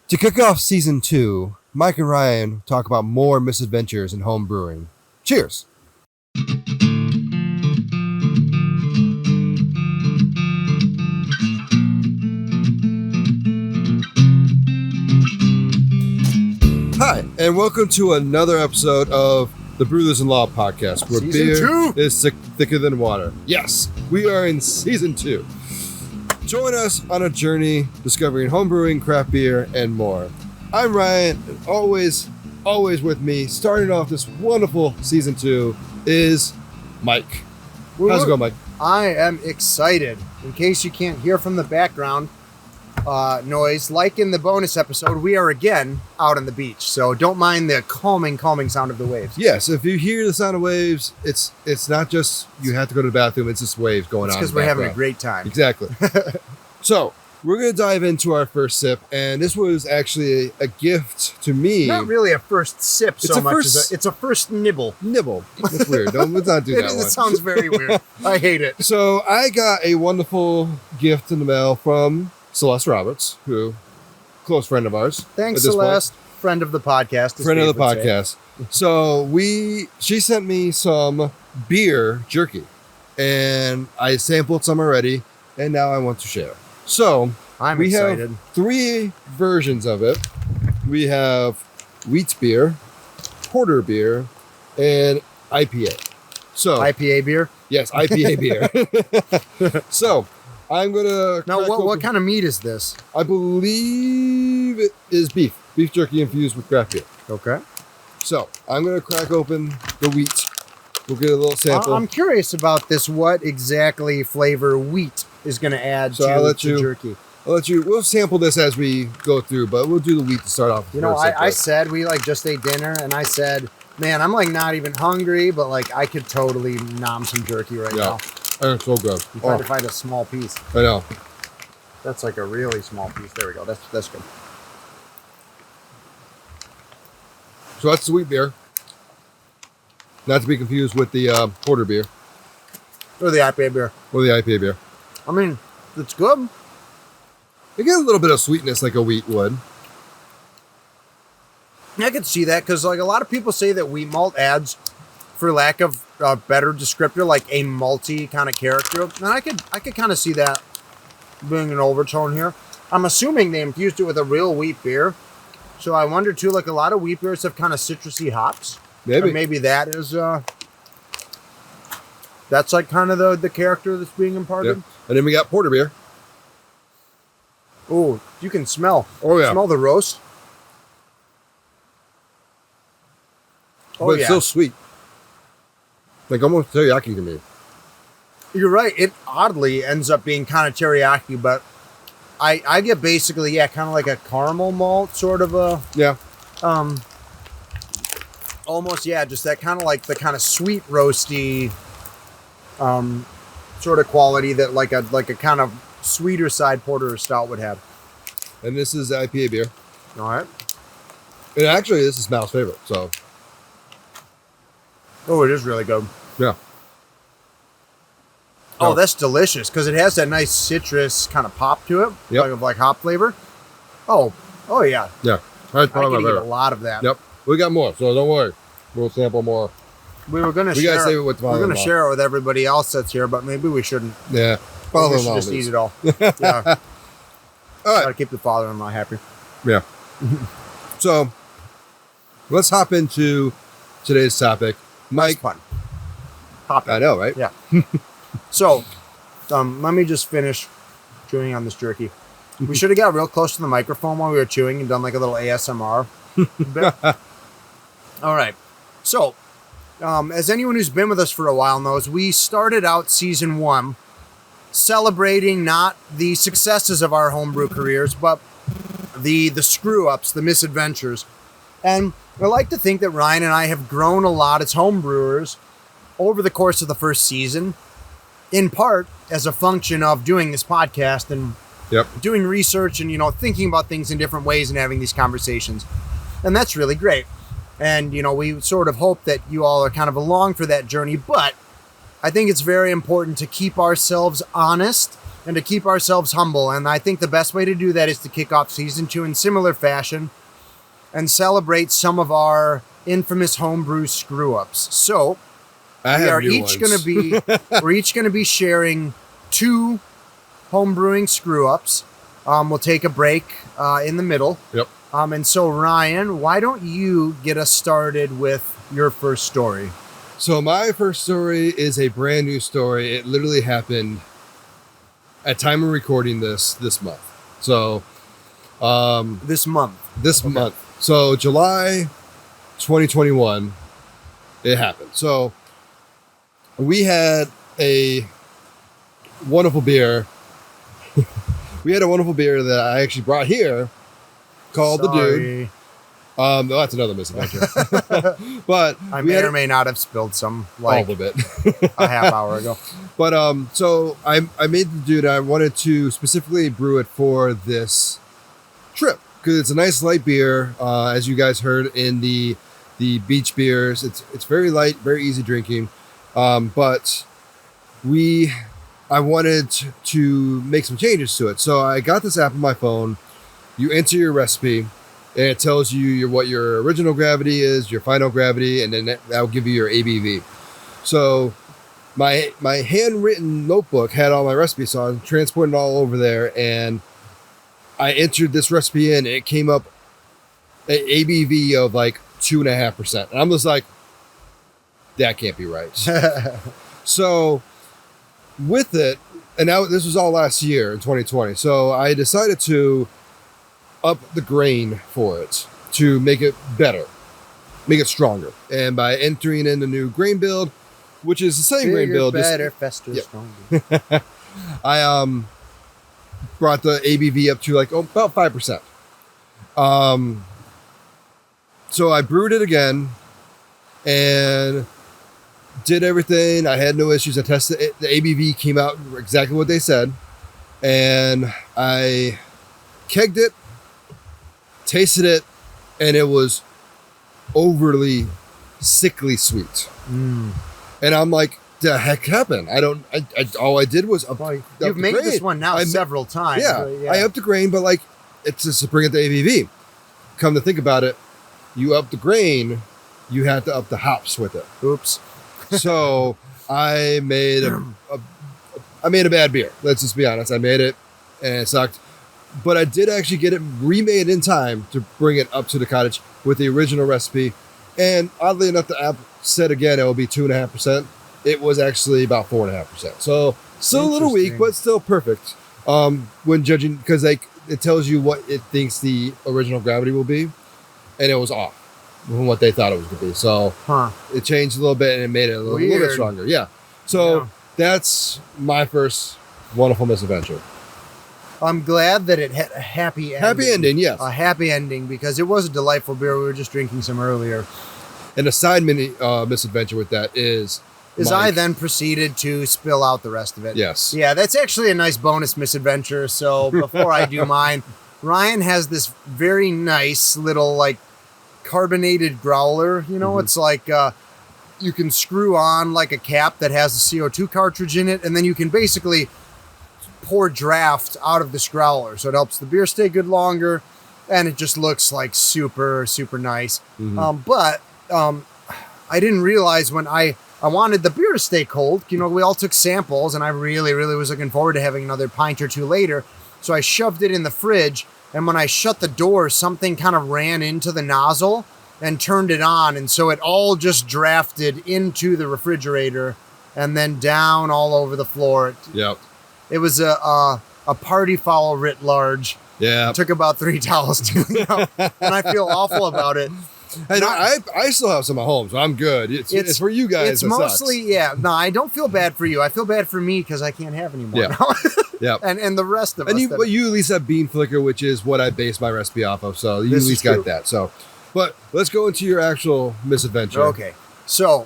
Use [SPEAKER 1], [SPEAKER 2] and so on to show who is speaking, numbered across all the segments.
[SPEAKER 1] To kick off Season 2, Mike and Ryan talk about more misadventures in home brewing. Cheers! Hi, and welcome to another episode of the Brewthers-In-Law podcast, where
[SPEAKER 2] Season 2
[SPEAKER 1] is thicker than water. Yes, we are in Season 2. Join us on a journey discovering homebrewing, craft beer, and more. I'm Ryan, and always with me, starting off this wonderful Season 2, is Mike. How's it going, Mike?
[SPEAKER 2] I am excited. In case you can't hear from the background noise, like in the bonus episode, we are again out on the beach. So don't mind the calming sound of the waves.
[SPEAKER 1] Yes, if you hear the sound of waves, it's not just you have to go to the bathroom, it's just waves going on.
[SPEAKER 2] It's because we're having a great time.
[SPEAKER 1] Exactly. So, we're going to dive into our first sip, and this was actually a gift to me.
[SPEAKER 2] Not really a first sip it's a first nibble.
[SPEAKER 1] Nibble. That's weird. Let's not do that one.
[SPEAKER 2] It sounds very weird. I hate it.
[SPEAKER 1] So, I got a wonderful gift in the mail from Celeste Roberts, who close friend of ours.
[SPEAKER 2] Thanks, Celeste. Friend of the podcast.
[SPEAKER 1] Friend of the podcast. So, she sent me some beer jerky, and I sampled some already, and now I want to share. So,
[SPEAKER 2] I'm
[SPEAKER 1] excited. Have 3 versions of it. We have wheat beer, porter beer, and IPA. So
[SPEAKER 2] IPA beer?
[SPEAKER 1] Yes, IPA beer. So, I'm going to...
[SPEAKER 2] Now, what kind of meat is this?
[SPEAKER 1] I believe it is beef. Beef jerky infused with craft beer.
[SPEAKER 2] Okay.
[SPEAKER 1] So, I'm going to crack open the wheat. We'll get a little sample.
[SPEAKER 2] I'm curious about this. What exactly flavor wheat is going to add to jerky?
[SPEAKER 1] We'll sample this as we go through, but we'll do the wheat to start off.
[SPEAKER 2] You know, I said we just ate dinner, and I said, man, I'm not even hungry, but I could totally nom some jerky right now.
[SPEAKER 1] Yeah, it's so good.
[SPEAKER 2] I'm trying to find a small piece.
[SPEAKER 1] I know.
[SPEAKER 2] That's a really small piece. There we go. That's good.
[SPEAKER 1] So that's the wheat beer. Not to be confused with the porter beer.
[SPEAKER 2] Or the IPA beer.
[SPEAKER 1] Or the IPA beer.
[SPEAKER 2] I mean, it's good.
[SPEAKER 1] It gets a little bit of sweetness like a wheat would.
[SPEAKER 2] I could see that because a lot of people say that wheat malt adds, for lack of a better descriptor, a malty kind of character. And I could kind of see that being an overtone here. I'm assuming they infused it with a real wheat beer. So I wonder too, a lot of wheat beers have kind of citrusy hops.
[SPEAKER 1] Maybe.
[SPEAKER 2] Or maybe that is that's kind of the character that's being imparted.
[SPEAKER 1] Yeah. And then we got porter beer.
[SPEAKER 2] Oh, you can smell.
[SPEAKER 1] Oh yeah.
[SPEAKER 2] Smell the roast.
[SPEAKER 1] But it's still sweet. Almost teriyaki to me.
[SPEAKER 2] You're right. It oddly ends up being kind of teriyaki, but I get basically kind of like a caramel malt sort of a almost just that kind of the kind of sweet roasty sort of quality that like a kind of sweeter side porter or stout would have.
[SPEAKER 1] And this is IPA beer.
[SPEAKER 2] All right.
[SPEAKER 1] And actually, this is Mal's favorite. So.
[SPEAKER 2] Oh, it is really good.
[SPEAKER 1] Yeah.
[SPEAKER 2] Oh, that's delicious because it has that nice citrus kind of pop to it.
[SPEAKER 1] Yep.
[SPEAKER 2] Like hop flavor. Oh yeah.
[SPEAKER 1] Yeah. That's probably
[SPEAKER 2] I can eat a lot of that.
[SPEAKER 1] Yep. We got more, so don't worry. We'll sample more.
[SPEAKER 2] We gotta save it with the We're gonna share it with everybody else that's here, but maybe we shouldn't.
[SPEAKER 1] Yeah.
[SPEAKER 2] We should just eat it all. Yeah.
[SPEAKER 1] All right.
[SPEAKER 2] Gotta keep the father-in-law happy.
[SPEAKER 1] Yeah. So let's hop into today's topic. Mike.
[SPEAKER 2] That's fun.
[SPEAKER 1] I know, right?
[SPEAKER 2] Yeah. So, let me just finish chewing on this jerky. We should have got real close to the microphone while we were chewing and done a little ASMR bit. All right. So, as anyone who's been with us for a while knows, we started out Season 1 celebrating not the successes of our homebrew careers, but the screw-ups, the misadventures. And I like to think that Ryan and I have grown a lot as homebrewers over the course of the first season, in part as a function of doing this podcast and doing research and, thinking about things in different ways and having these conversations. And that's really great. And, we sort of hope that you all are kind of along for that journey, but I think it's very important to keep ourselves honest and to keep ourselves humble. And I think the best way to do that is to kick off season 2 in similar fashion and celebrate some of our infamous homebrew screw-ups. So we're each going to be sharing 2 homebrewing screw-ups. We'll take a break in the middle.
[SPEAKER 1] Yep.
[SPEAKER 2] And so, Ryan, why don't you get us started with your first story?
[SPEAKER 1] So my first story is a brand new story. It literally happened at time of recording this month. So
[SPEAKER 2] This month.
[SPEAKER 1] So July 2021, it happened. So we had a wonderful beer. We had a wonderful beer that I actually brought here called The Dude. No, that's another misadventure. But
[SPEAKER 2] I may or may not have spilled some, like
[SPEAKER 1] all of it,
[SPEAKER 2] a half hour ago.
[SPEAKER 1] But so I made The Dude. I wanted to specifically brew it for this trip because it's a nice light beer. As you guys heard in the beach beers, it's very light, very easy drinking. But I wanted to make some changes to it. So I got this app on my phone. You enter your recipe, and it tells you what your original gravity is, your final gravity, and then that'll give you your ABV. So my handwritten notebook had all my recipes, so I was transporting it all over there, and I entered this recipe in, and it came up an ABV of like 2.5%. And I'm just like, that can't be right. So with it, and now this was all last year in 2020, so I decided to up the grain for it to make it better, make it stronger. And by entering in the new grain build, which is the same
[SPEAKER 2] Bigger,
[SPEAKER 1] grain build,
[SPEAKER 2] better, faster, stronger.
[SPEAKER 1] I brought the ABV up to like about 5%. So I brewed it again and did everything. I had no issues. I tested it. The ABV came out exactly what they said, and I kegged it, tasted it, and it was overly sickly sweet. And I'm like, the heck happened? All I did was up
[SPEAKER 2] you've made
[SPEAKER 1] grain.
[SPEAKER 2] this one now several times.
[SPEAKER 1] Yeah, I upped the grain, but like, it's just to bring up the ABV. Come to think about it, you up the grain, you had to up the hops with it.
[SPEAKER 2] Oops.
[SPEAKER 1] So I made a bad beer. Let's just be honest. I made it, and it sucked. But I did actually get it remade in time to bring it up to the cottage with the original recipe. And oddly enough, the app said again it will be 2.5%. It was actually about 4.5%. So still a little weak, but still perfect. When judging, because like it tells you what it thinks the original gravity will be, and it was off from what they thought it was going to be. So it changed a little bit and it made it a little bit stronger. Yeah. So that's my first wonderful misadventure.
[SPEAKER 2] I'm glad that it had a happy ending.
[SPEAKER 1] Happy ending, yes.
[SPEAKER 2] A happy ending, because it was a delightful beer. We were just drinking some earlier.
[SPEAKER 1] And a side misadventure with that is
[SPEAKER 2] I then proceeded to spill out the rest of it.
[SPEAKER 1] Yes.
[SPEAKER 2] Yeah, that's actually a nice bonus misadventure. So before I do mine, Ryan has this very nice little like carbonated growler. You know, it's like you can screw on like a cap that has a CO2 cartridge in it, and then you can basically pour draft out of this growler. So it helps the beer stay good longer, and it just looks like super, super nice. But I didn't realize when I wanted the beer to stay cold. You know, we all took samples, and I really, really was looking forward to having another pint or two later. So I shoved it in the fridge, and when I shut the door, something kind of ran into the nozzle and turned it on. And so it all just drafted into the refrigerator and then down all over the floor. It was a party foul writ large.
[SPEAKER 1] Yeah.
[SPEAKER 2] It took about 3 towels to clean up, and I feel awful about it.
[SPEAKER 1] And I still have some at home, so I'm good. It's for you guys.
[SPEAKER 2] It's mostly, no, I don't feel bad for you. I feel bad for me because I can't have any more now.
[SPEAKER 1] Yeah.
[SPEAKER 2] And the rest of us.
[SPEAKER 1] And you at least have bean flicker, which is what I base my recipe off of. So you at least got that. So, but let's go into your actual misadventure.
[SPEAKER 2] Okay. So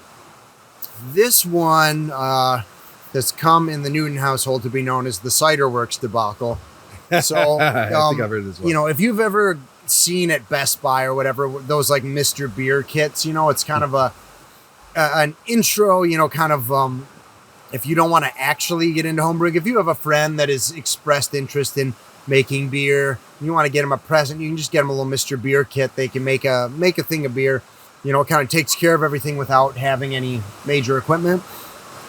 [SPEAKER 2] this one has come in the Newton household to be known as the Cider Works debacle. So
[SPEAKER 1] I think I've heard this one.
[SPEAKER 2] You know, if you've ever seen at Best Buy or whatever, those like Mr. Beer kits, you know, it's kind of an intro, you know, kind of if you don't want to actually get into homebrewing, if you have a friend that has expressed interest in making beer, you want to get them a present, you can just get them a little Mr. Beer kit. They can make a thing of beer. You know, it kind of takes care of everything without having any major equipment.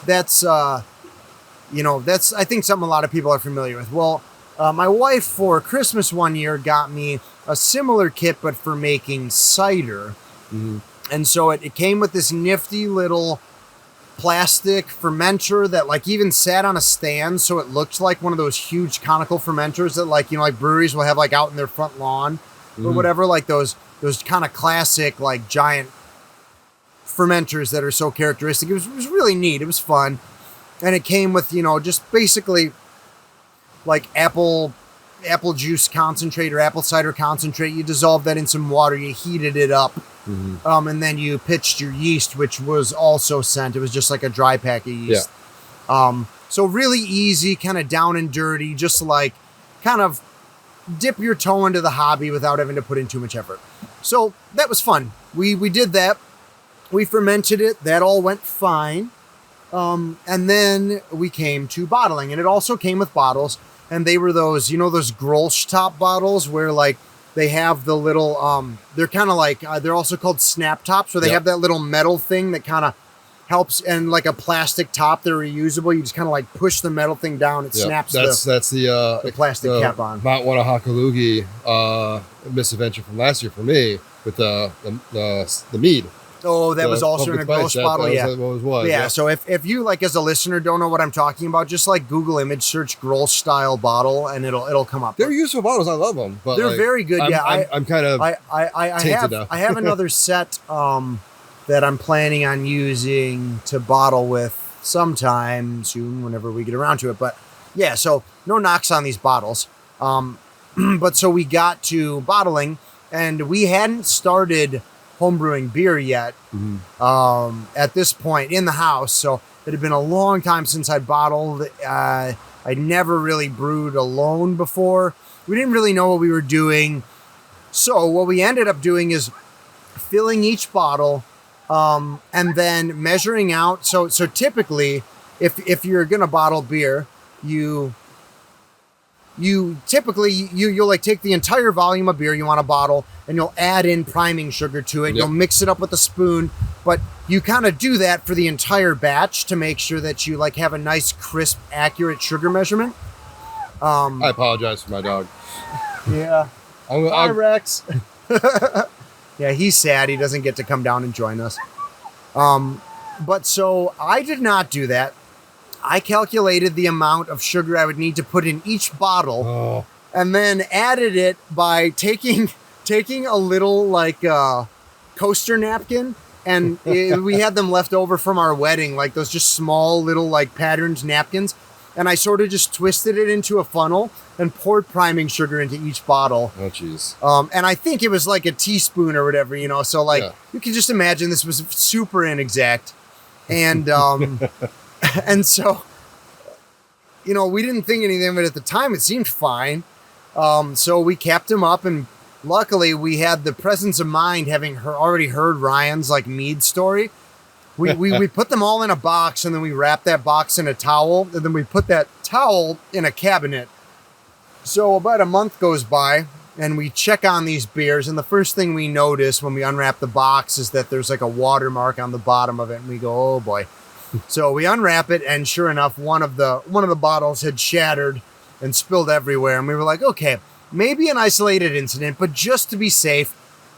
[SPEAKER 2] That's, I think something a lot of people are familiar with. Well, my wife for Christmas one year got me a similar kit, but for making cider.
[SPEAKER 1] Mm-hmm.
[SPEAKER 2] And so it came with this nifty little plastic fermenter that like even sat on a stand, so it looked like one of those huge conical fermenters that like breweries will have like out in their front lawn or whatever, like those kind of classic like giant fermenters that are so characteristic. It was really neat. It was fun. And it came with just basically like apple juice concentrate or apple cider concentrate. You dissolved that in some water, you heated it up. Mm-hmm. And then you pitched your yeast, which was also sent. It was just like a dry pack of yeast. Yeah. So really easy, kind of down and dirty, just like kind of dip your toe into the hobby without having to put in too much effort. So that was fun. We did that. We fermented it. That all went fine. And then we came to bottling, and it also came with bottles, and they were those, those Grolsch top bottles where like they have the little, they're kind of like, they're also called snap tops, where they have that little metal thing that kind of helps, and like a plastic top, they're reusable. You just kind of like push the metal thing down, it snaps
[SPEAKER 1] that's
[SPEAKER 2] the plastic cap on.
[SPEAKER 1] Mount Wanahakalugi misadventure from last year for me with the mead.
[SPEAKER 2] Oh, that was also in a Grolsch bottle.
[SPEAKER 1] Yeah.
[SPEAKER 2] So if you like as a listener don't know what I'm talking about, just like Google image search Grolsch style bottle and it'll come up.
[SPEAKER 1] They're useful bottles. I love them. But
[SPEAKER 2] they're very good.
[SPEAKER 1] I'm kind of
[SPEAKER 2] I have another set that I'm planning on using to bottle with sometime soon, whenever we get around to it. But yeah, so no knocks on these bottles. But so we got to bottling, and we hadn't started homebrewing beer yet at this point in the house. So it had been a long time since I'd bottled. I'd never really brewed alone before. We didn't really know what we were doing. So what we ended up doing is filling each bottle and then measuring out. So typically, if you're going to bottle beer, you'll like take the entire volume of beer you want to bottle, and you'll add in priming sugar to it. Yep. You'll mix it up with a spoon, but you kind of do that for the entire batch to make sure that you like have a nice, crisp, accurate sugar measurement.
[SPEAKER 1] I apologize for my dog.
[SPEAKER 2] Yeah. Hi, Rex. Yeah, he's sad. He doesn't get to come down and join us. But so I did not do that. I calculated the amount of sugar I would need to put in each bottle, and then added it by taking a little like coaster napkin, and we had them left over from our wedding, like those just small little like patterned napkins, and I sort of just twisted it into a funnel and poured priming sugar into each bottle.
[SPEAKER 1] Oh, jeez.
[SPEAKER 2] And I think it was like a teaspoon or whatever, so like you can just imagine this was super inexact, and and so, we didn't think anything of it at the time. It seemed fine. So we kept him up, and luckily we had the presence of mind, having already heard Ryan's like mead story. We put them all in a box, and then we wrapped that box in a towel, and then we put that towel in a cabinet. So about a month goes by, and we check on these beers, and the first thing we notice when we unwrap the box is that there's like a watermark on the bottom of it, and we go, oh boy. So we unwrap it, and sure enough, one of the bottles had shattered and spilled everywhere. And we were like, okay, maybe an isolated incident, but just to be safe,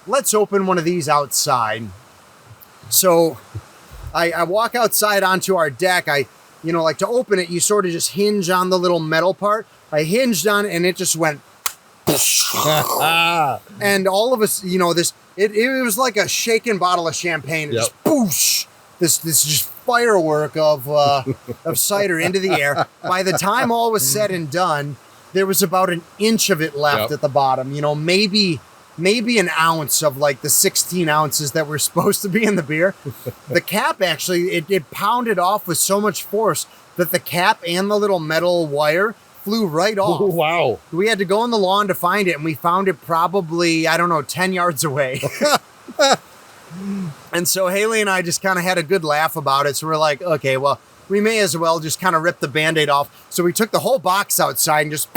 [SPEAKER 2] let's open one of these outside. So I walk outside onto our deck. Like to open it, you sort of just hinge on the little metal part. I hinged on it, and it just went. And all of us, it was like a shaken bottle of champagne. It just boosh. This just firework of cider into the air. By the time all was said and done, there was about an inch of it left at the bottom. Maybe an ounce of like the 16 ounces that were supposed to be in the beer. The cap actually, it pounded off with so much force that the cap and the little metal wire flew right off.
[SPEAKER 1] Oh, wow.
[SPEAKER 2] We had to go on the lawn to find it, and we found it probably, 10 yards away. And so Haley and I just kind of had a good laugh about it. So we're like, okay, well, we may as well just kind of rip the Band-Aid off. So we took the whole box outside and just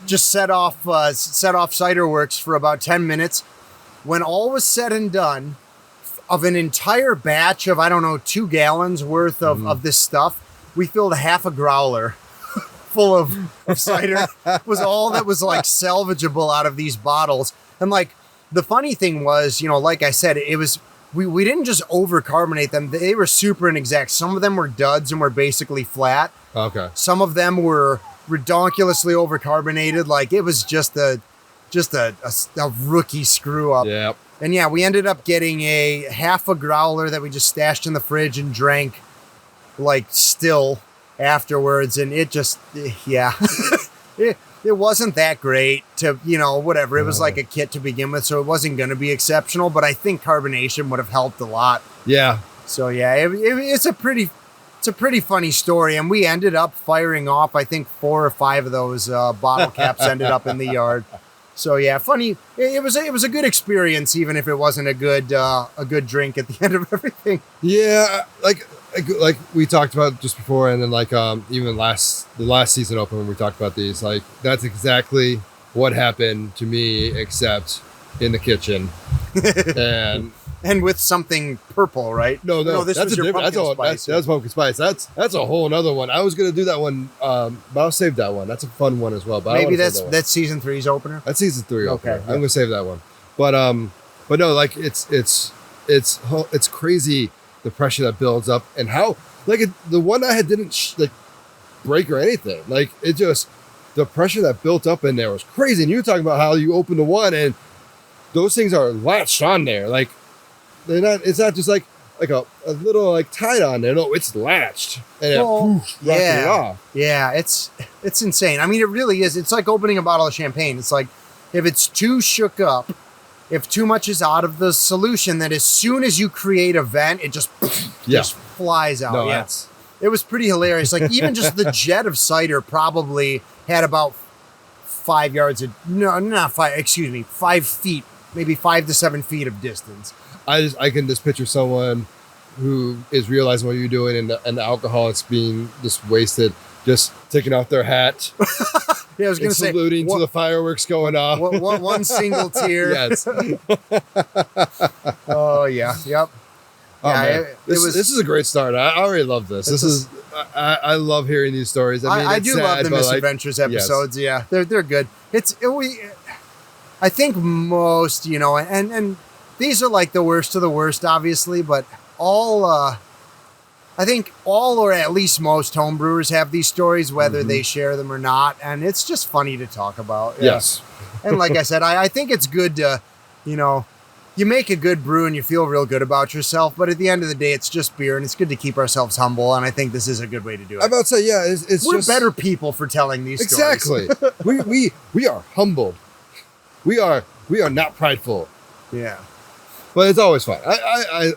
[SPEAKER 2] just set off Cider Works for about 10 minutes. When all was said and done, of an entire batch of, I don't know, 2 gallons worth of this stuff, we filled half a growler full of cider. Was all that was like salvageable out of these bottles. And like the funny thing was, like I said, it was we didn't just over carbonate them. They were super inexact. Some of them were duds and were basically flat.
[SPEAKER 1] Okay.
[SPEAKER 2] Some of them were redonkulously over carbonated. Like it was just a rookie screw up.
[SPEAKER 1] Yep.
[SPEAKER 2] And yeah, we ended up getting a half a growler that we just stashed in the fridge and drank like still afterwards. And it just, yeah, it wasn't that great to, whatever. It was like a kit to begin with, so it wasn't going to be exceptional, but I think carbonation would have helped a lot.
[SPEAKER 1] Yeah.
[SPEAKER 2] So yeah, it's a pretty funny story. And we ended up firing off, I think 4 or 5 of those bottle caps ended up in the yard. So yeah, funny. It was a good experience, even if it wasn't a good drink at the end of everything.
[SPEAKER 1] Yeah, like we talked about just before, and then like even the last season open when we talked about these, like that's exactly what happened to me, except in the kitchen, and
[SPEAKER 2] with something purple, right?
[SPEAKER 1] No,
[SPEAKER 2] this
[SPEAKER 1] that's
[SPEAKER 2] was your pumpkin spice.
[SPEAKER 1] That's pumpkin spice. That's a whole other one. I was gonna do that one, but I'll save that one. That's a fun one as well. But
[SPEAKER 2] maybe that's season 3's opener.
[SPEAKER 1] That's season 3 opener.
[SPEAKER 2] Okay,
[SPEAKER 1] I'm gonna save that one. But no, like it's crazy the pressure that builds up and how like the one I had didn't break or anything. Like it just the pressure that built up in there was crazy. And you were talking about how you opened the one and those things are latched on there, like. It's not just like a little like tied on there. No, it's latched and it off.
[SPEAKER 2] Yeah, it's insane. I mean, it really is. It's like opening a bottle of champagne. It's like if it's too shook up, if too much is out of the solution, that as soon as you create a vent, it just flies out.
[SPEAKER 1] No,
[SPEAKER 2] it was pretty hilarious. Like even just the jet of cider probably had about 5 yards. 5 feet, maybe 5 to 7 feet of distance.
[SPEAKER 1] I can just picture someone who is realizing what you're doing and the alcohol is being just wasted, just taking off their hat.
[SPEAKER 2] Yeah, I was going to say.
[SPEAKER 1] Saluting to the fireworks going off.
[SPEAKER 2] One single tear.
[SPEAKER 1] Yes.
[SPEAKER 2] Oh, yeah. Yep.
[SPEAKER 1] Oh, yeah, man. This is a great start. I already love this. I love hearing these stories. I mean,
[SPEAKER 2] I do love the Misadventures episodes. Yes. Yeah, they're good. I think most, and these are like the worst of the worst, obviously, but I think all or at least most homebrewers have these stories, whether they share them or not, and it's just funny to talk about.
[SPEAKER 1] Yeah. Yes.
[SPEAKER 2] And like I said, I think it's good to, you make a good brew and you feel real good about yourself, but at the end of the day, it's just beer, and it's good to keep ourselves humble, and I think this is a good way to do it.
[SPEAKER 1] I'm about to say, yeah,
[SPEAKER 2] we're just better people for telling these stories.
[SPEAKER 1] Exactly. we are humbled. We are not prideful.
[SPEAKER 2] Yeah.
[SPEAKER 1] But it's always fun. I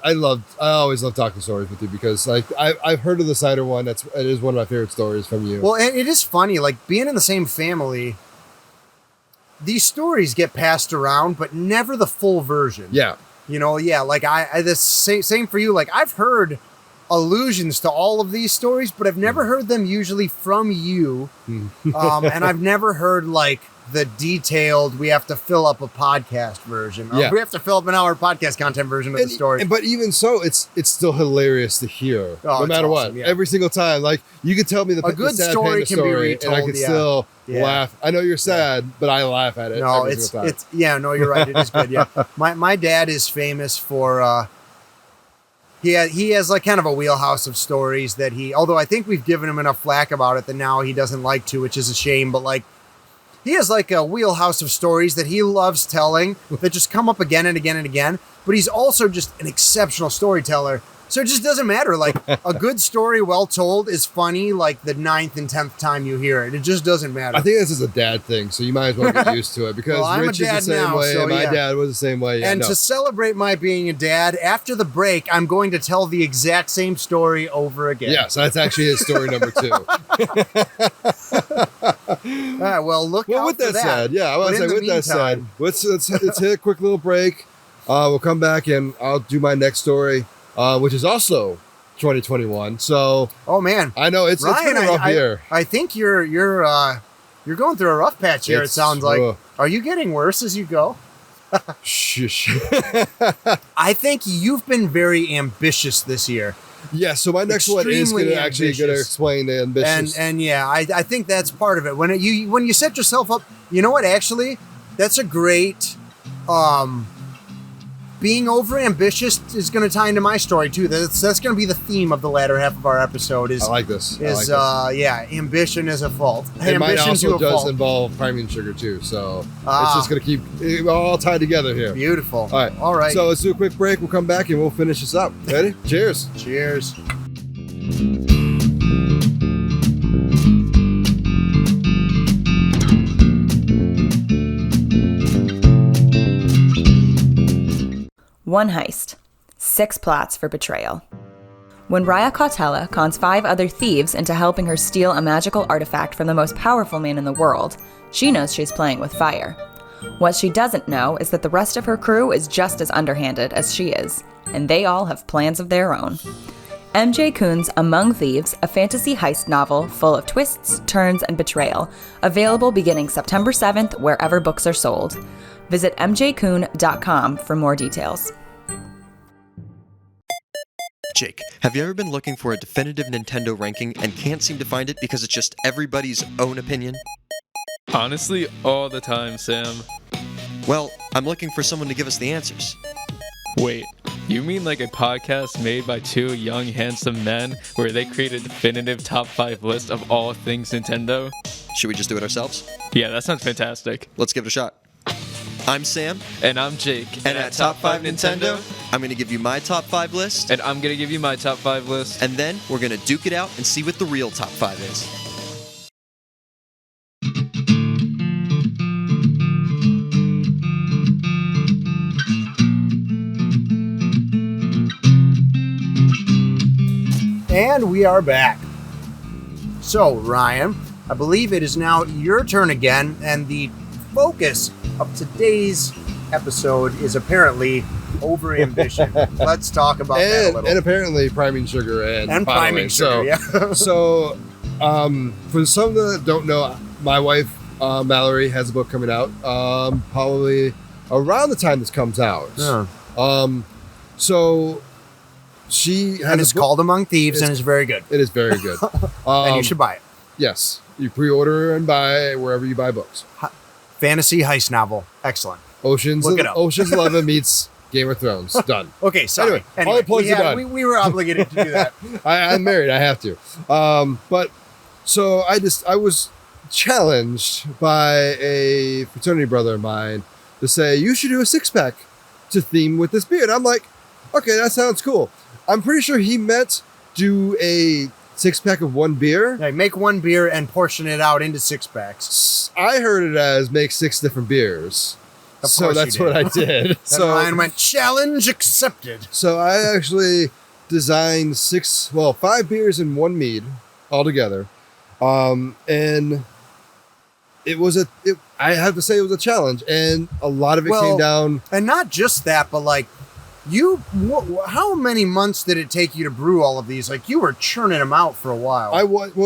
[SPEAKER 1] always love talking stories with you because like I've heard of the cider one. It is one of my favorite stories from you.
[SPEAKER 2] Well, and it is funny, like being in the same family, these stories get passed around, but never the full version.
[SPEAKER 1] Yeah.
[SPEAKER 2] Like the same for you. Like I've heard allusions to all of these stories, but I've never heard them usually from you. And I've never heard like the detailed, we have to fill up a podcast version. Or we have to fill up an hour podcast content version of the story.
[SPEAKER 1] But even so, it's still hilarious to hear. No matter what. Yeah. Every single time. Like you could tell me a good story can be retold, and I could still laugh. I know you're sad, but I laugh at it.
[SPEAKER 2] No, you're right. It is good. Yeah. My dad is famous for he has like kind of a wheelhouse of stories that although I think we've given him enough flack about it that now he doesn't like to, which is a shame, but like he has like a wheelhouse of stories that he loves telling that just come up again and again and again. But he's also just an exceptional storyteller. So it just doesn't matter. Like a good story well told is funny like the 9th and 10th time you hear it. It just doesn't matter.
[SPEAKER 1] I think this is a dad thing, so you might as well get used to it because Rich is the same way and my dad was the same way. Yeah,
[SPEAKER 2] and to celebrate my being a dad, after the break, I'm going to tell the exact same story over again.
[SPEAKER 1] Yes, that's actually his story number 2.
[SPEAKER 2] All right, well, look out
[SPEAKER 1] with that said, yeah, I want to say with that said, let's hit a quick little break. We'll come back and I'll do my next story. Which is also 2021. So,
[SPEAKER 2] oh man,
[SPEAKER 1] I know it's been a rough year.
[SPEAKER 2] I think you're going through a rough patch here. It sounds like. Are you getting worse as you go?
[SPEAKER 1] Shush.
[SPEAKER 2] I think you've been very ambitious this year.
[SPEAKER 1] Yeah, so my next one is going to explain the ambitious.
[SPEAKER 2] And yeah, I think that's part of it. When you set yourself up, you know what? Actually, that's a great. Being over ambitious is going to tie into my story too. That's going to be the theme of the latter half of our episode. I
[SPEAKER 1] like this.
[SPEAKER 2] Yeah, ambition is a fault.
[SPEAKER 1] It might also does involve priming sugar too. So it's just going to keep it all tied together here.
[SPEAKER 2] Beautiful. All right.
[SPEAKER 1] So let's do a quick break. We'll come back and we'll finish this up. Ready? Cheers.
[SPEAKER 2] Cheers.
[SPEAKER 3] One heist, 6 plots for betrayal. When Raya Cautela cons 5 other thieves into helping her steal a magical artifact from the most powerful man in the world, she knows she's playing with fire. What she doesn't know is that the rest of her crew is just as underhanded as she is, and they all have plans of their own. M.J. Kuhn's Among Thieves, a fantasy heist novel full of twists, turns, and betrayal, available beginning September 7th wherever books are sold. Visit mjkuhn.com for more details.
[SPEAKER 4] Jake, have you ever been looking for a definitive Nintendo ranking and can't seem to find it because it's just everybody's own opinion?
[SPEAKER 5] Honestly, all the time, Sam.
[SPEAKER 4] Well, I'm looking for someone to give us the answers.
[SPEAKER 5] Wait, you mean like a podcast made by 2 young, handsome men where they create a definitive top 5 list of all things Nintendo?
[SPEAKER 4] Should we just do it ourselves?
[SPEAKER 5] Yeah, that sounds fantastic.
[SPEAKER 4] Let's give it a shot. I'm Sam.
[SPEAKER 5] And I'm Jake.
[SPEAKER 4] And at Top 5 Nintendo, I'm going to give you my top 5 list.
[SPEAKER 5] And I'm going to give you my top 5 list.
[SPEAKER 4] And then we're going to duke it out and see what the real top 5 is.
[SPEAKER 2] And we are back. So, Ryan, I believe it is now your turn again, and the focus of today's episode is apparently over-ambition. Let's talk about that a little.
[SPEAKER 1] And apparently priming sugar and
[SPEAKER 2] priming sugar, yeah.
[SPEAKER 1] So, for some that don't know, my wife, Mallory, has a book coming out probably around the time this comes out.
[SPEAKER 2] Yeah.
[SPEAKER 1] So, she has
[SPEAKER 2] it's called Among Thieves, and it's very good.
[SPEAKER 1] It is very good.
[SPEAKER 2] And you should buy it.
[SPEAKER 1] Yes. You pre-order and buy wherever you buy books.
[SPEAKER 2] Fantasy heist novel. Excellent.
[SPEAKER 1] Ocean's 11 meets Game of Thrones. Done.
[SPEAKER 2] Okay, sorry.
[SPEAKER 1] Anyway, all the plugs are done.
[SPEAKER 2] We were obligated to do that.
[SPEAKER 1] I'm married. I have to. But so I was challenged by a fraternity brother of mine to say, you should do a 6-pack to theme with this beer. And I'm like, okay, that sounds cool. I'm pretty sure he meant do a 6-pack of one beer.
[SPEAKER 2] Yeah, make one beer and portion it out into 6-packs.
[SPEAKER 1] I heard it as make 6 different beers. So that's what I did.
[SPEAKER 2] So Ryan went, challenge accepted.
[SPEAKER 1] So I actually designed 5 beers and 1 mead altogether. And it was I have to say it was a challenge, and a lot of it came down.
[SPEAKER 2] And not just that, but like, how many months did it take you to brew all of these? Like, you were churning them out for a while.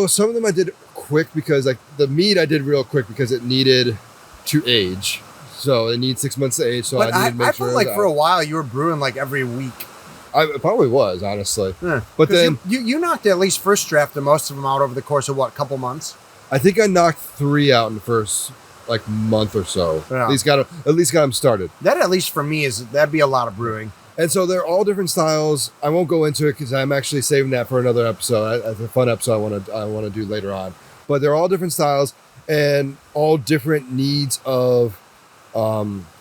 [SPEAKER 2] Some of them I did quick because like the mead I did real quick because it needed to age. So it needs 6 months to age. So I needed to make sure. I felt like for a while you were brewing like every week.
[SPEAKER 1] I probably was, honestly.
[SPEAKER 2] Yeah.
[SPEAKER 1] But then
[SPEAKER 2] you knocked at least first draft of most of them out over the course of couple months?
[SPEAKER 1] I think I knocked 3 out in the first month or so. Yeah. At least got them started.
[SPEAKER 2] That, at least for me, that'd be a lot of brewing.
[SPEAKER 1] And so they're all different styles. I won't go into it because I'm actually saving that for another episode. It's a fun episode I want to do later on. But they're all different styles and all different needs of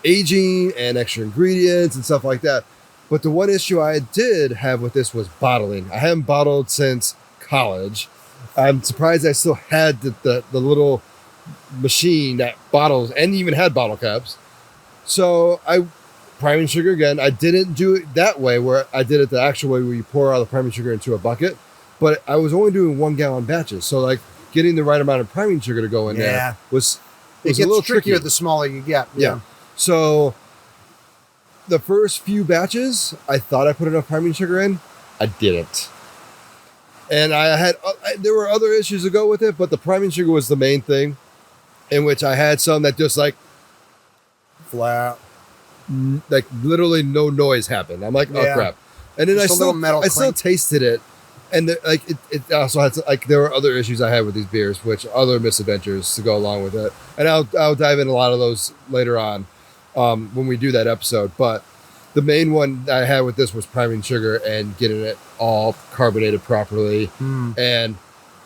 [SPEAKER 1] aging and extra ingredients and stuff like that. But the one issue I did have with this was bottling. I haven't bottled since college. I'm surprised I still had the little machine that bottles and even had bottle caps. So priming sugar again. I didn't do it that way where I did it the actual way where you pour all the priming sugar into a bucket, but I was only doing 1 gallon batches. So getting the right amount of priming sugar to go in there was a little trickier
[SPEAKER 2] the smaller you get.
[SPEAKER 1] Yeah. So the first few batches, I thought I put enough priming sugar in. I didn't. And there were other issues to go with it, but the priming sugar was the main thing, in which I had some that just like
[SPEAKER 2] Flat.
[SPEAKER 1] like literally no noise happened. I'm like, oh
[SPEAKER 2] Yeah.
[SPEAKER 1] crap. And then
[SPEAKER 2] Just a
[SPEAKER 1] I
[SPEAKER 2] little metal
[SPEAKER 1] still
[SPEAKER 2] clink.
[SPEAKER 1] tasted it. And it also had like there were other issues I had with these beers, which other misadventures to go along with it. And I'll dive in a lot of those later on when we do that episode. But the main one I had with this was priming sugar and getting it all carbonated properly. And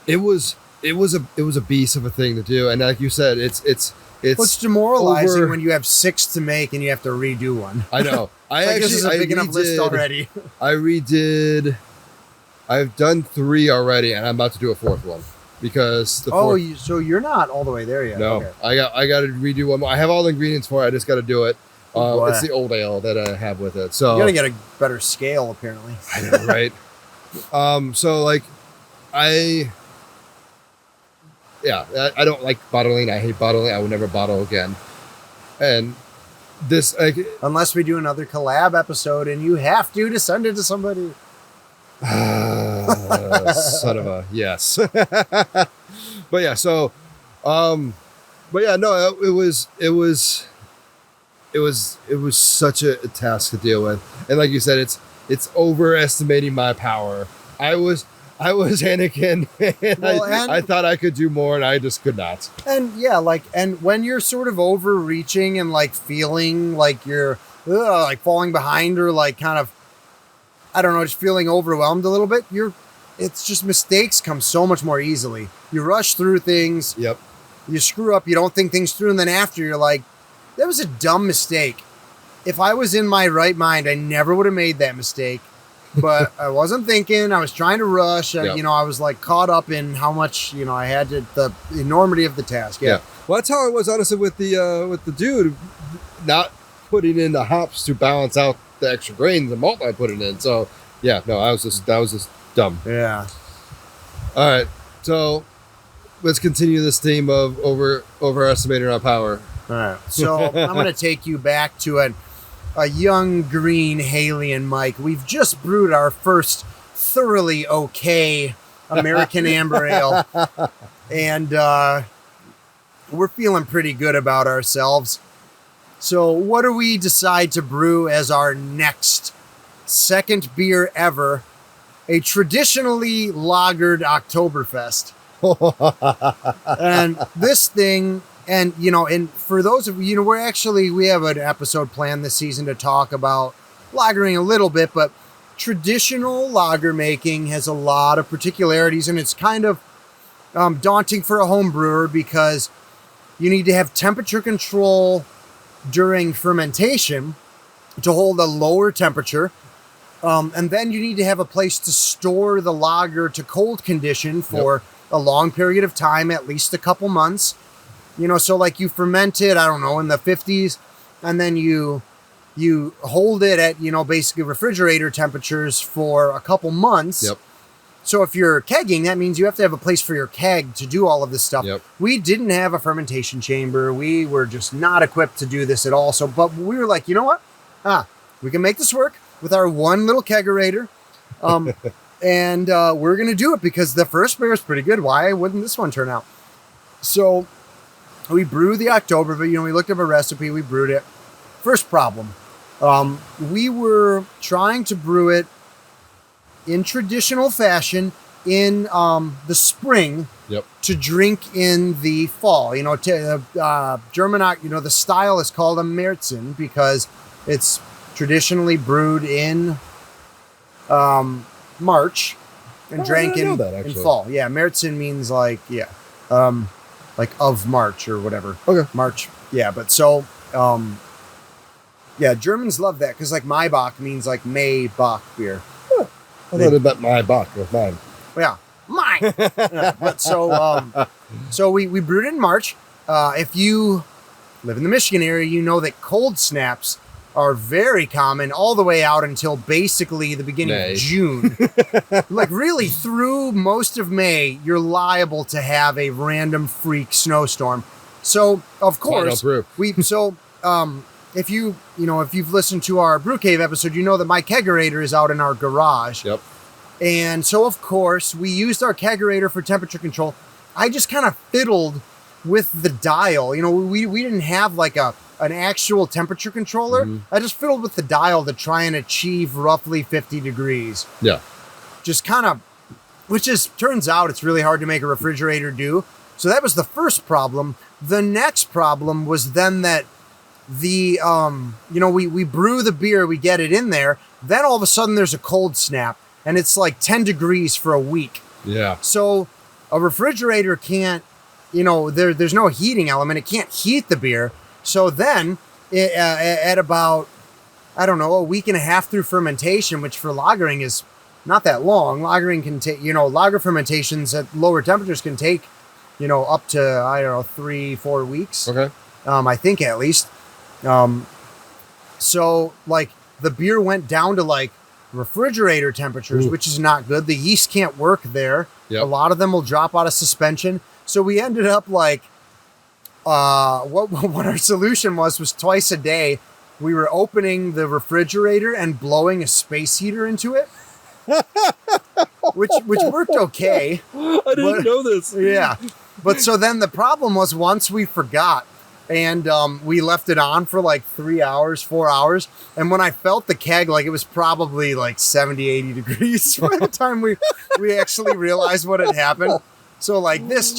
[SPEAKER 1] it was a beast of a thing to do. And like you said, it's
[SPEAKER 2] Well, it's demoralizing
[SPEAKER 1] over-
[SPEAKER 2] when you have 6 to make and you have to redo one.
[SPEAKER 1] I know.
[SPEAKER 2] This is a big enough list already.
[SPEAKER 1] I've done 3 already, and I'm about to do a 4th one because the fourth.
[SPEAKER 2] So you're not all the way there yet.
[SPEAKER 1] No,
[SPEAKER 2] Okay.
[SPEAKER 1] I got to redo one more. I have all the ingredients for it. I just got to do it.
[SPEAKER 2] Boy.
[SPEAKER 1] It's the old ale that I have with it. So
[SPEAKER 2] You gotta get a better scale, apparently.
[SPEAKER 1] I know, right? So like, I don't like bottling. I hate bottling. I would never bottle again. And this, like,
[SPEAKER 2] Unless we do another collab episode and you have to send it to somebody.
[SPEAKER 1] son of a yes. But yeah, so, but yeah, no, it was such a task to deal with, and like you said, it's overestimating my power. I was Anakin, and I thought I could do more, and I just could not.
[SPEAKER 2] And yeah, and when you're sort of overreaching and like feeling like you're like falling behind or like kind of, I don't know, just feeling overwhelmed a little bit, it's just mistakes come so much more easily. You rush through things.
[SPEAKER 1] Yep.
[SPEAKER 2] You screw up. You don't think things through. And then after you're like, that was a dumb mistake. If I was in my right mind, I never would have made that mistake. But I wasn't thinking. I was trying to rush.
[SPEAKER 1] Yep.
[SPEAKER 2] I was like caught up in how much, I had to, the enormity of the task. Yeah.
[SPEAKER 1] Well, that's how it was honestly with the dude not putting in the hops to balance out the extra grains and malt I put it in. So yeah, no, that was just dumb.
[SPEAKER 2] Yeah.
[SPEAKER 1] All right, so let's continue this theme of overestimating our power.
[SPEAKER 2] All right. So I'm going to take you back to a young green Haley and Mike. We've just brewed our first thoroughly okay American Amber Ale. And we're feeling pretty good about ourselves. So what do we decide to brew as our next second beer ever? A traditionally lagered Oktoberfest. And this thing, and for those of you, we have an episode planned this season to talk about lagering a little bit, but traditional lager making has a lot of particularities, and it's kind of daunting for a home brewer because you need to have temperature control during fermentation to hold a lower temperature. And then you need to have a place to store the lager to cold condition for a long period of time, at least a couple months. So like you ferment it, I don't know, in the 50s, and then you hold it at, basically refrigerator temperatures for a couple months.
[SPEAKER 1] Yep.
[SPEAKER 2] So if you're kegging, that means you have to have a place for your keg to do all of this stuff.
[SPEAKER 1] Yep.
[SPEAKER 2] We didn't have a fermentation chamber. We were just not equipped to do this at all. But we were like, you know what? We can make this work with our one little kegerator. And we're going to do it because the first beer is pretty good. Why wouldn't this one turn out? So we brewed the October, but we looked up a recipe, we brewed it. First problem. We were trying to brew it in traditional fashion in the spring to drink in the fall. German, the style is called a Märzen because it's traditionally brewed in March and drank in fall. Yeah, Märzen means like of March or whatever.
[SPEAKER 1] Okay.
[SPEAKER 2] March. Yeah, but so Germans love that because like Maibach means like May Bach beer.
[SPEAKER 1] I thought it meant my buck with mine.
[SPEAKER 2] Yeah, mine. Yeah, but so we brewed it in March. If you live in the Michigan area, you know that cold snaps are very common all the way out until basically the beginning of June. Like really through most of May, you're liable to have a random freak snowstorm. So of course if you've listened to our Brew Cave episode, you know that my kegerator is out in our garage.
[SPEAKER 1] Yep.
[SPEAKER 2] And so, of course, we used our kegerator for temperature control. I just kind of fiddled with the dial. You know, we didn't have like an actual temperature controller. I just fiddled with the dial to try and achieve roughly 50 degrees.
[SPEAKER 1] Yeah.
[SPEAKER 2] Just kind of, turns out it's really hard to make a refrigerator do. So that was the first problem. The next problem was then that we brew the beer, we get it in there. Then all of a sudden there's a cold snap and it's like 10 degrees for a week.
[SPEAKER 1] Yeah.
[SPEAKER 2] So a refrigerator can't, there's no heating element. It can't heat the beer. So then at about, I don't know, a week and a half through fermentation, which for lagering is not that long. Lagering can take, lager fermentations at lower temperatures can take, up to, 3-4 weeks.
[SPEAKER 1] Okay.
[SPEAKER 2] I think at least. So like the beer went down to like refrigerator temperatures, which is not good. The yeast can't work there.
[SPEAKER 1] Yep.
[SPEAKER 2] A lot of them will drop out of suspension. So we ended up like, what our solution was twice a day. We were opening the refrigerator and blowing a space heater into it, which worked okay.
[SPEAKER 1] I didn't know this.
[SPEAKER 2] Yeah. But so then the problem was once we forgot and we left it on for like 4 hours. And when I felt the keg, like it was probably like 70, 80 degrees by the time we actually realized what had happened. So like these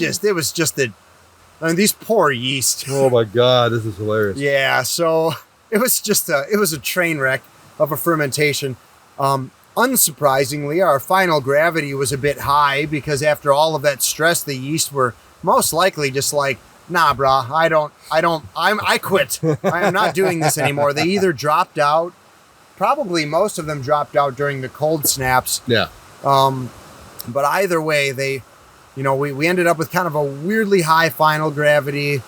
[SPEAKER 2] poor yeast.
[SPEAKER 1] Oh my God, this is hilarious.
[SPEAKER 2] Yeah. So it was a train wreck of a fermentation. Unsurprisingly, our final gravity was a bit high because after all of that stress, the yeast were most likely just like, nah, brah, I quit. I am not doing this anymore. They either dropped out, probably most of them dropped out during the cold snaps.
[SPEAKER 1] Yeah.
[SPEAKER 2] But either way, they, we ended up with kind of a weirdly high final gravity.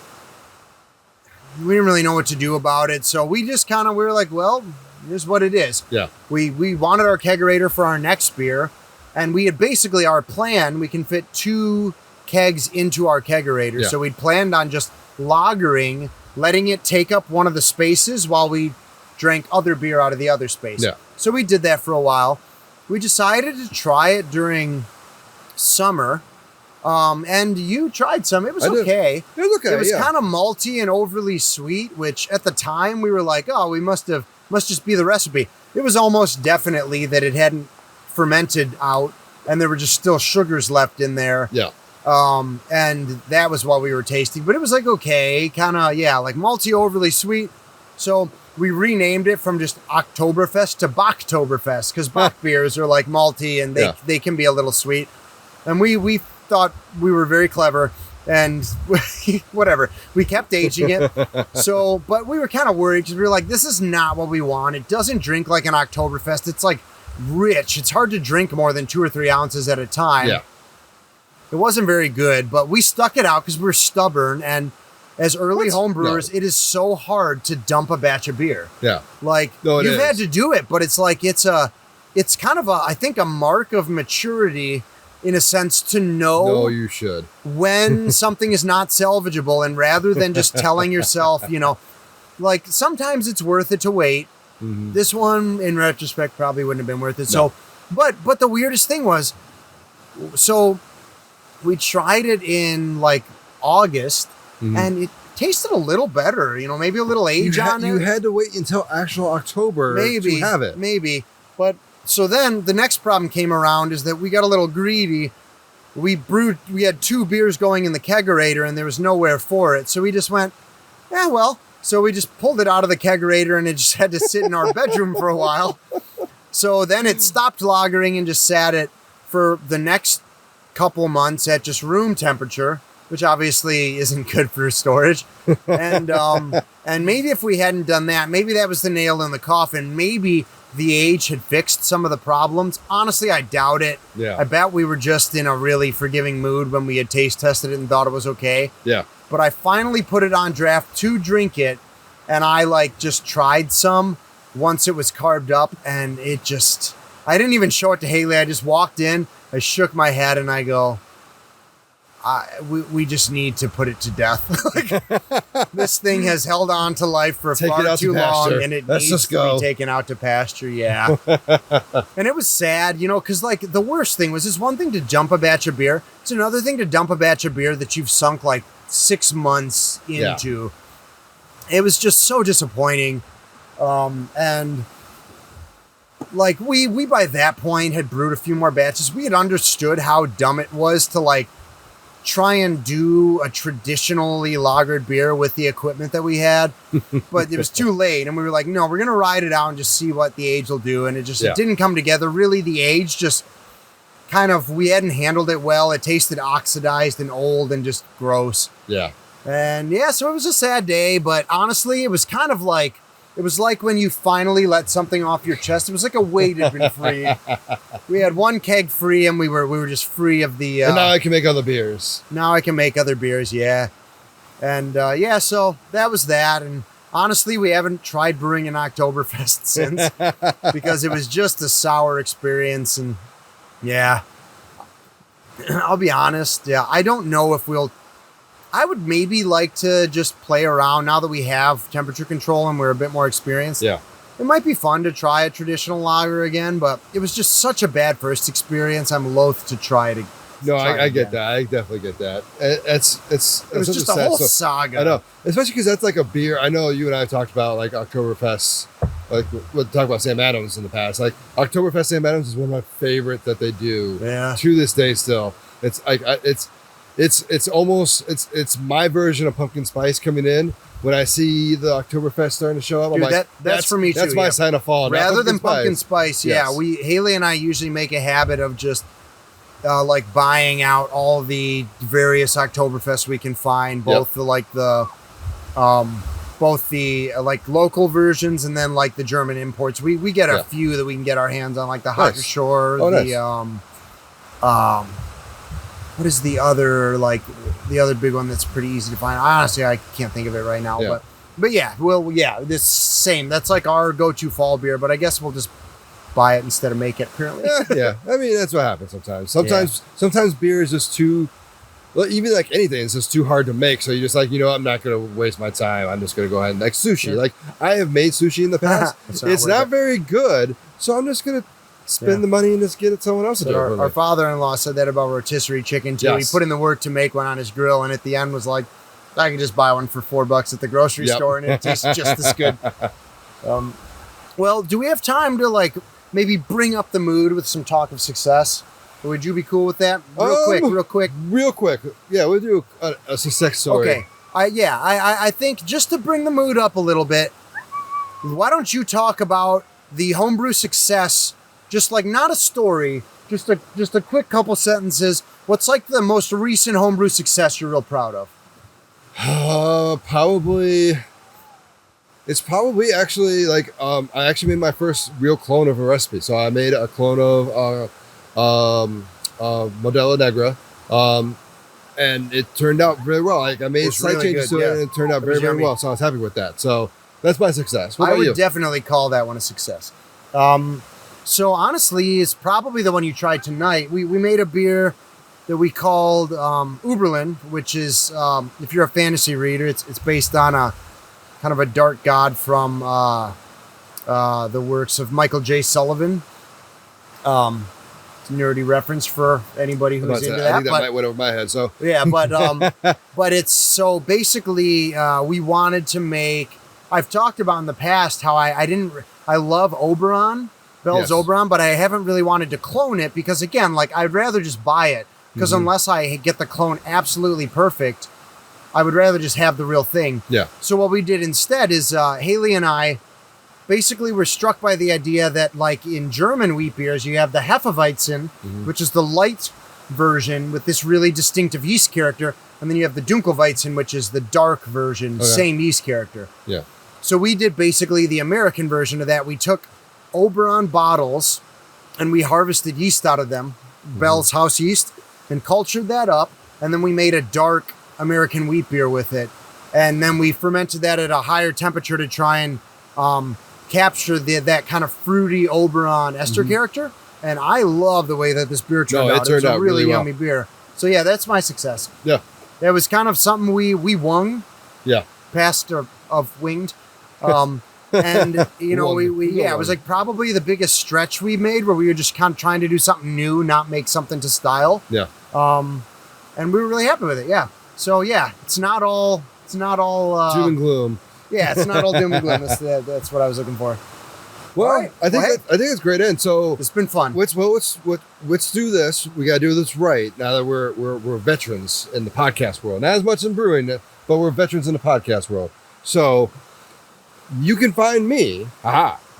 [SPEAKER 2] We didn't really know what to do about it. So we just we were like, well, here's what it is.
[SPEAKER 1] Yeah.
[SPEAKER 2] We wanted our kegerator for our next beer. And we had basically our plan, we can fit 2 kegs into our kegerator.
[SPEAKER 1] Yeah.
[SPEAKER 2] So we'd planned on just lagering, letting it take up one of the spaces while we drank other beer out of the other space.
[SPEAKER 1] Yeah.
[SPEAKER 2] So we did that for a while. We decided to try it during summer. And you tried some. It was okay.
[SPEAKER 1] It was okay.
[SPEAKER 2] It was
[SPEAKER 1] yeah.
[SPEAKER 2] kind of malty and overly sweet, which at the time we were like, oh, we must just be the recipe. It was almost definitely that it hadn't fermented out and there were just still sugars left in there.
[SPEAKER 1] Yeah.
[SPEAKER 2] And that was what we were tasting, but it was like, okay, kind of, like malty, overly sweet. So we renamed it from just Oktoberfest to Bachtoberfest because Bach beers are like malty and they can be a little sweet. And we thought we were very clever and whatever. We kept aging it. So, but we were kind of worried because we were like, this is not what we want. It doesn't drink like an Oktoberfest. It's like rich. It's hard to drink more than 2 or 3 ounces at a time.
[SPEAKER 1] Yeah.
[SPEAKER 2] It wasn't very good, but we stuck it out because we're stubborn. And as early homebrewers, it is so hard to dump a batch of beer.
[SPEAKER 1] Yeah.
[SPEAKER 2] Like you've had to do it, but it's like, it's kind of I think a mark of maturity in a sense to know
[SPEAKER 1] No, you should.
[SPEAKER 2] when something is not salvageable. And rather than just telling yourself, like sometimes it's worth it to wait. Mm-hmm. This one in retrospect probably wouldn't have been worth it. No. So, but the weirdest thing was, so we tried it in like August and it tasted a little better, maybe a little age on it.
[SPEAKER 1] You had to wait until actual October to have it.
[SPEAKER 2] Maybe. But so then the next problem came around is that we got a little greedy. We had 2 beers going in the kegerator and there was nowhere for it. So we just went, so we just pulled it out of the kegerator and it just had to sit in our bedroom for a while. So then it stopped lagering and just sat it for the next couple months at just room temperature, which obviously isn't good for storage. And maybe if we hadn't done that, maybe that was the nail in the coffin. Maybe the age had fixed some of the problems. Honestly, I doubt it.
[SPEAKER 1] Yeah.
[SPEAKER 2] I bet we were just in a really forgiving mood when we had taste tested it and thought it was okay.
[SPEAKER 1] Yeah.
[SPEAKER 2] But I finally put it on draft to drink it, and I just tried some once it was carved up, and I didn't even show it to Haley. I just walked in, I shook my head, and I go, we just need to put it to death. Like, this thing has held on to life for far too long, and it needs to be taken out to pasture. Yeah. And it was sad, because like the worst thing was, it's one thing to dump a batch of beer. It's another thing to dump a batch of beer that you've sunk like 6 months into. Yeah. It was just so disappointing. And like we by that point had brewed a few more batches. We had understood how dumb it was to like try and do a traditionally lagered beer with the equipment that we had, but it was too late, and we were like, no, we're gonna ride it out and just see what the age will do. And it didn't come together. Really, the age just kind of, we hadn't handled it well. It tasted oxidized and old and just gross.
[SPEAKER 1] Yeah.
[SPEAKER 2] And yeah, so it was a sad day, but honestly, it was kind of like, it was like when you finally let something off your chest. It was like a weight had been free. We had one keg free, and we were just free of the...
[SPEAKER 1] and now I can make other beers.
[SPEAKER 2] Now I can make other beers, yeah. And so that was that. And honestly, we haven't tried brewing an Oktoberfest since, because it was just a sour experience. And yeah, I'll be honest. Yeah, I don't know if I would maybe like to just play around now that we have temperature control and we're a bit more experienced.
[SPEAKER 1] Yeah.
[SPEAKER 2] It might be fun to try a traditional lager again, but it was just such a bad first experience. I'm loath to try it again.
[SPEAKER 1] No, I get that. I definitely get that. It
[SPEAKER 2] was just a whole saga.
[SPEAKER 1] I know, especially because that's like a beer. I know you and I talked about like Oktoberfest, like we'll talk about Sam Adams in the past. Like Oktoberfest Sam Adams is one of my favorite that they do to this day still. It's like it's almost my version of pumpkin spice coming in. When I see the Oktoberfest starting to show up,
[SPEAKER 2] dude,
[SPEAKER 1] I'm like,
[SPEAKER 2] that's for me too.
[SPEAKER 1] That's my sign of fall.
[SPEAKER 2] Rather than pumpkin spice,
[SPEAKER 1] yes.
[SPEAKER 2] Haley and I usually make a habit of just like buying out all the various Oktoberfest we can find, both the local versions and then like the German imports. We get a few that we can get our hands on, like the Hacker-Shore, what is the other big one that's pretty easy to find? Honestly, I can't think of it right now. Yeah. But this same. That's like our go-to fall beer, but I guess we'll just buy it instead of make it currently.
[SPEAKER 1] Yeah. I mean, that's what happens sometimes. Sometimes beer is just too, well, even like anything, it's just too hard to make. So you're just like, I'm not going to waste my time. I'm just going to go ahead and like sushi. Yeah. Like I have made sushi in the past. It's not very good. So I'm just going to spend the money and just get it someone else to do it.
[SPEAKER 2] Our father-in-law said that about rotisserie chicken too. Yes. He put in the work to make one on his grill, and at the end was like, I can just buy one for $4 at the grocery store, and it tastes just as good. Well, do we have time to like maybe bring up the mood with some talk of success? Or would you be cool with that? Real quick. Yeah, we'll do a success story.
[SPEAKER 1] Okay.
[SPEAKER 2] I think just to bring the mood up a little bit, why don't you talk about the homebrew success? Just like not a story, just a quick couple sentences. What's like the most recent homebrew success you're real proud of?
[SPEAKER 1] It's probably actually like I actually made my first real clone of a recipe. So I made a clone of Modelo Negra, and it turned out very well. Like I made slight changes to it, and it turned out very, very well. So I was happy with that. So that's my success. What about you?
[SPEAKER 2] I would definitely call that one a success. So honestly, it's probably the one you tried tonight. We made a beer that we called Uberlin, which is, if you're a fantasy reader, it's based on a kind of a dark god from the works of Michael J. Sullivan. It's a nerdy reference for anybody who's into that.
[SPEAKER 1] I think that might went over my head. So
[SPEAKER 2] yeah, but it's so basically we wanted to make. I've talked about in the past how I love Oberon. Bell's Oberon, but I haven't really wanted to clone it because, again, like I'd rather just buy it because unless I get the clone absolutely perfect, I would rather just have the real thing.
[SPEAKER 1] Yeah.
[SPEAKER 2] So what we did instead is Haley and I basically were struck by the idea that, like in German wheat beers, you have the Hefeweizen, which is the light version with this really distinctive yeast character, and then you have the Dunkelweizen, which is the dark version, same yeast character.
[SPEAKER 1] Yeah.
[SPEAKER 2] So we did basically the American version of that. We took Oberon bottles and we harvested yeast out of them, Bell's house yeast, and cultured that up, and then we made a dark American wheat beer with it, and then we fermented that at a higher temperature to try and capture that kind of fruity Oberon ester character. And I love the way that this beer turned out. It turned out really yummy beer. So yeah, that's my success.
[SPEAKER 1] Yeah.
[SPEAKER 2] That was kind of something we won
[SPEAKER 1] Yeah.
[SPEAKER 2] past of winged. And you know, it was like probably the biggest stretch we made where we were just kind of trying to do something new, not make something to style.
[SPEAKER 1] Yeah.
[SPEAKER 2] And we were really happy with it. Yeah. So yeah, it's not all
[SPEAKER 1] doom and gloom.
[SPEAKER 2] Yeah, it's not all doom and gloom. That's what I was looking for.
[SPEAKER 1] Well,
[SPEAKER 2] All right.
[SPEAKER 1] I think it's great. And so
[SPEAKER 2] It's been fun.
[SPEAKER 1] let's do this. We got to do this right now that we're veterans in the podcast world. Not as much in brewing, but we're veterans in the podcast world. So you can find me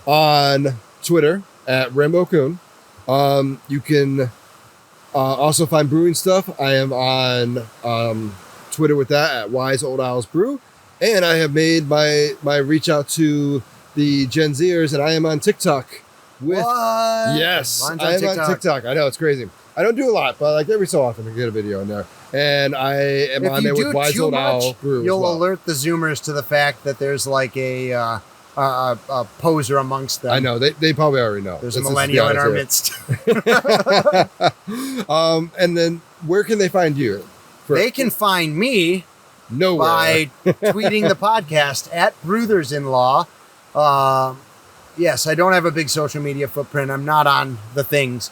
[SPEAKER 1] on Twitter at Rambo Coon. You can also find brewing stuff. I am on Twitter with that at Wise Old Owls Brew, and I have made my reach out to the Gen Zers, and I am on TikTok with
[SPEAKER 2] What?
[SPEAKER 1] yes,
[SPEAKER 2] Mine's on
[SPEAKER 1] I am
[SPEAKER 2] TikTok.
[SPEAKER 1] on TikTok. I know it's crazy. I don't do a lot, but like every so often I get a video in there, and I am
[SPEAKER 2] If
[SPEAKER 1] on
[SPEAKER 2] you
[SPEAKER 1] there
[SPEAKER 2] do
[SPEAKER 1] with Wise
[SPEAKER 2] too
[SPEAKER 1] Old Owl
[SPEAKER 2] much,
[SPEAKER 1] Brew. as
[SPEAKER 2] you'll
[SPEAKER 1] well.
[SPEAKER 2] alert the Zoomers to the fact that there's like a poser amongst them.
[SPEAKER 1] I know they probably already know.
[SPEAKER 2] There's a
[SPEAKER 1] Let's just be
[SPEAKER 2] millennial in
[SPEAKER 1] honest
[SPEAKER 2] our
[SPEAKER 1] here.
[SPEAKER 2] midst.
[SPEAKER 1] And then where can they find you?
[SPEAKER 2] They can find me
[SPEAKER 1] Nowhere.
[SPEAKER 2] by tweeting the podcast at Brewthers-In-Law. Yes, I don't have a big social media footprint. I'm not on the things.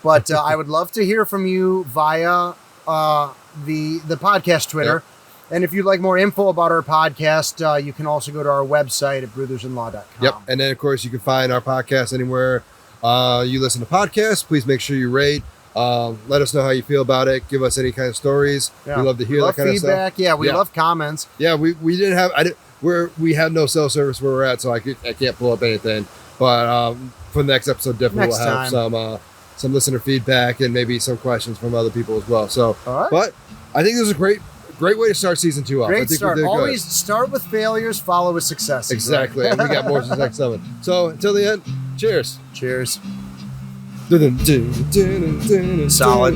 [SPEAKER 2] But I would love to hear from you via the podcast Twitter.
[SPEAKER 1] Yep.
[SPEAKER 2] And if you'd like more info about our podcast, you can also go to our website at brewthers-in-law.com.
[SPEAKER 1] Yep. And then, of course, you can find our podcast anywhere you listen to podcasts. Please make sure you rate. Let us know how you feel about it. Give us any kind of stories.
[SPEAKER 2] Yeah.
[SPEAKER 1] We love to hear
[SPEAKER 2] love
[SPEAKER 1] that kind
[SPEAKER 2] feedback.
[SPEAKER 1] of stuff.
[SPEAKER 2] Yeah, we love comments.
[SPEAKER 1] Yeah, we didn't have we have no cell service where we're at, so I can't pull up anything. But for the next episode, definitely
[SPEAKER 2] Next
[SPEAKER 1] we'll have some listener feedback and maybe some questions from other people as well. So,
[SPEAKER 2] All right.
[SPEAKER 1] but I think this is a great way to start season 2 off. I
[SPEAKER 2] Great
[SPEAKER 1] think
[SPEAKER 2] start.
[SPEAKER 1] we did good.
[SPEAKER 2] Always start with failures, follow with successes.
[SPEAKER 1] Exactly. And we got more since next summit. So until the end, cheers.
[SPEAKER 2] Cheers.
[SPEAKER 1] Solid.